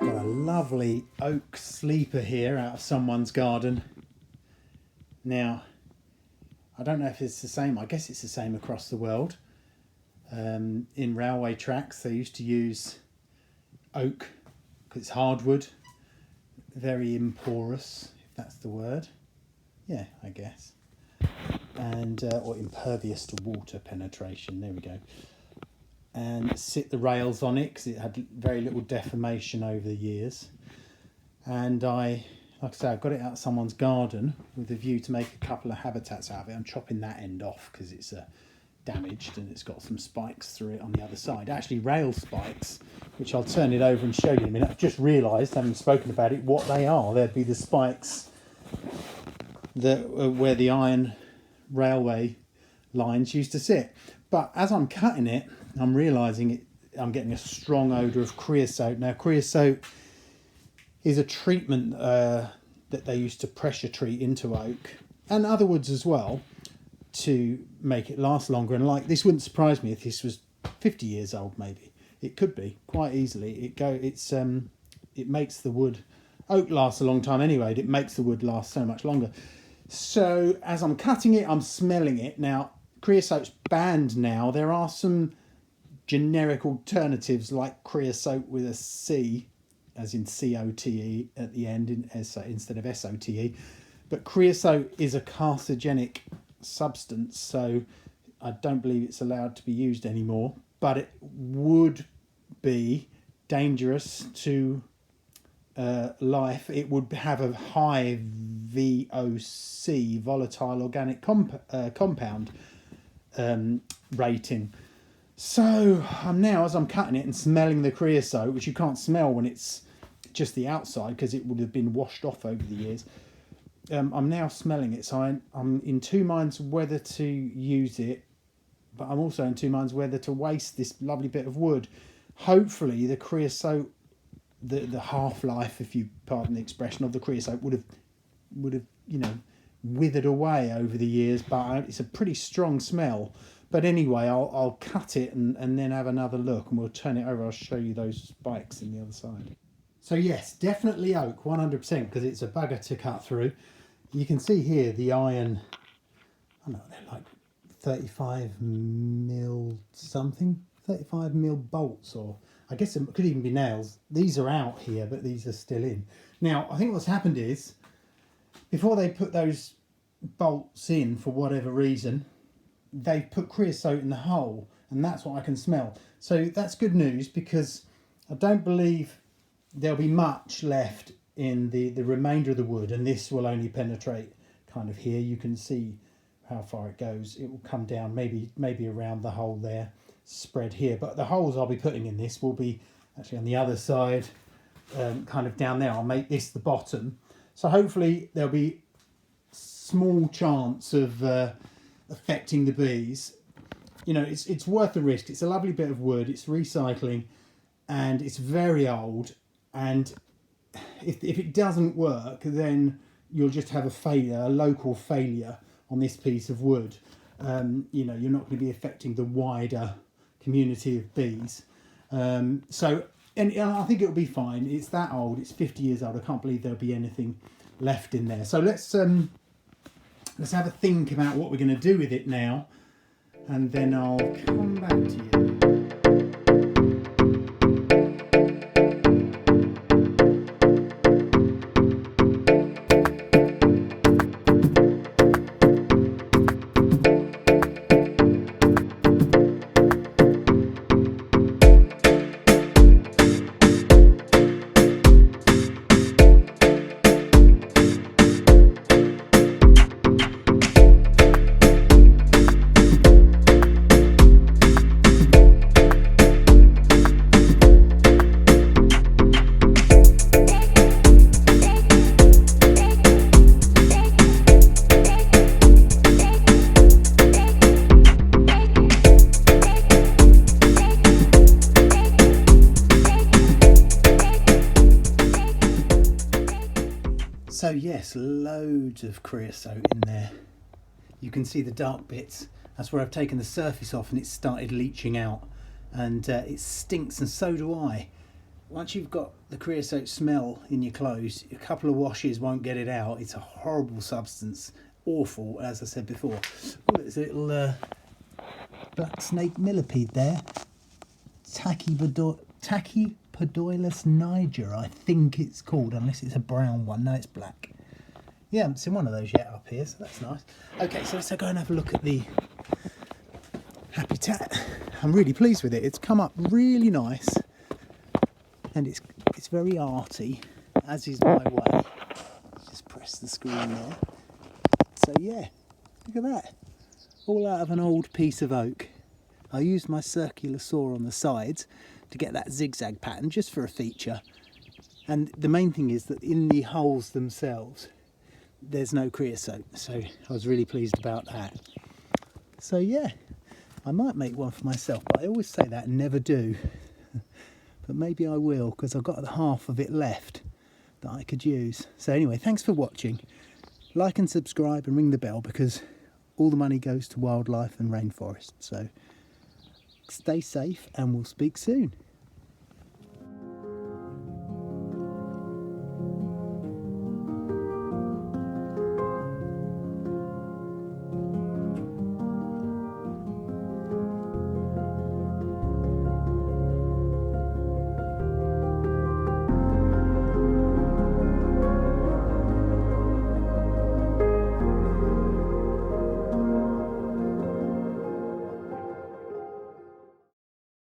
Got a lovely oak sleeper here out of someone's garden. Now, I don't know if it's the same. I guess it's the same across the world. In railway tracks, they used to use oak because it's hardwood, very imporous, if that's the word. Yeah, I guess. And or impervious to water penetration. There we go. And sit the rails on it because it had very little deformation over the years. And like I say, I've got it out of someone's garden with a view to make a couple of habitats out of it. I'm chopping that end off because it's damaged and it's got some spikes through it on the other side. Actually, rail spikes, which I'll turn it over and show you in a minute. I've just realised, having spoken about it, what they are. There'd be the spikes that where the iron railway lines used to sit. But as I'm cutting it, I'm realising I'm getting a strong odour of creosote. Now, creosote is a treatment that they used to pressure treat into oak and other woods as well to make it last longer. And like, this wouldn't surprise me if this was 50 years old. Maybe it could be quite easily. It makes the wood, oak lasts a long time anyway. It makes the wood last so much longer. So as I'm cutting it, I'm smelling it. Now, creosote's banned now. There are some generic alternatives like creosote with a C, as in C-O-T-E at the end instead of S-O-T-E. But creosote is a carcinogenic substance, so I don't believe it's allowed to be used anymore. But it would be dangerous to life. It would have a high VOC, volatile organic compound rating. So I'm now, as I'm cutting it and smelling the creosote, which you can't smell when it's just the outside because it would have been washed off over the years. I'm now smelling it, so I'm in two minds whether to use it, but I'm also in two minds whether to waste this lovely bit of wood. Hopefully the creosote, the half-life, if you pardon the expression, of the creosote would have withered away over the years, but it's a pretty strong smell. But anyway, I'll cut it and then have another look, and we'll turn it over. I'll show you those spikes in the other side. So yes, definitely oak, 100%, because it's a bugger to cut through. You can see here the iron, I don't know, they're like 35 mil something, 35 mil bolts, or I guess it could even be nails. These are out here, but these are still in. Now, I think what's happened is, before they put those bolts in for whatever reason, they've put creosote in the hole, and that's what I can smell. So that's good news, because I don't believe there'll be much left in the remainder of the wood, and this will only penetrate kind of here. You can see how far it goes. It will come down maybe around the hole there, spread here. But the holes I'll be putting in this will be actually on the other side, kind of down there. I'll make this the bottom. So hopefully there'll be small chance of affecting the bees. You know, it's worth the risk. It's a lovely bit of wood. It's recycling, and it's very old. And if it doesn't work, then you'll just have a failure, a local failure on this piece of wood. You're not going to be affecting the wider community of bees. And I think it'll be fine. It's that old. It's 50 years old. I can't believe there'll be anything left in there. So let's have a think about what we're going to do with it now, and then I'll come back to you. So yes, loads of creosote in there. You can see the dark bits. That's where I've taken the surface off and it's started leaching out. And it stinks, and so do I. once you've got the creosote smell in your clothes, a couple of washes won't get it out. It's a horrible substance, awful, as I said before. Oh, there's a little black snake millipede there. Tachypodilus niger, I think it's called, unless it's a brown one. No, it's black. Yeah, I haven't seen one of those yet up here, so that's nice. Okay, so let's go and have a look at the habitat. I'm really pleased with it. It's come up really nice, and it's very arty, as is my way. Just press the screen there. So yeah, look at that. All out of an old piece of oak. I used my circular saw on the sides to get that zigzag pattern just for a feature. And the main thing is that in the holes themselves, there's no creosote. So I was really pleased about that. So yeah, I might make one for myself, but I always say that and never do. But maybe I will, because I've got half of it left that I could use. So anyway, thanks for watching. Like and subscribe and ring the bell, because all the money goes to wildlife and rainforest. So stay safe and we'll speak soon.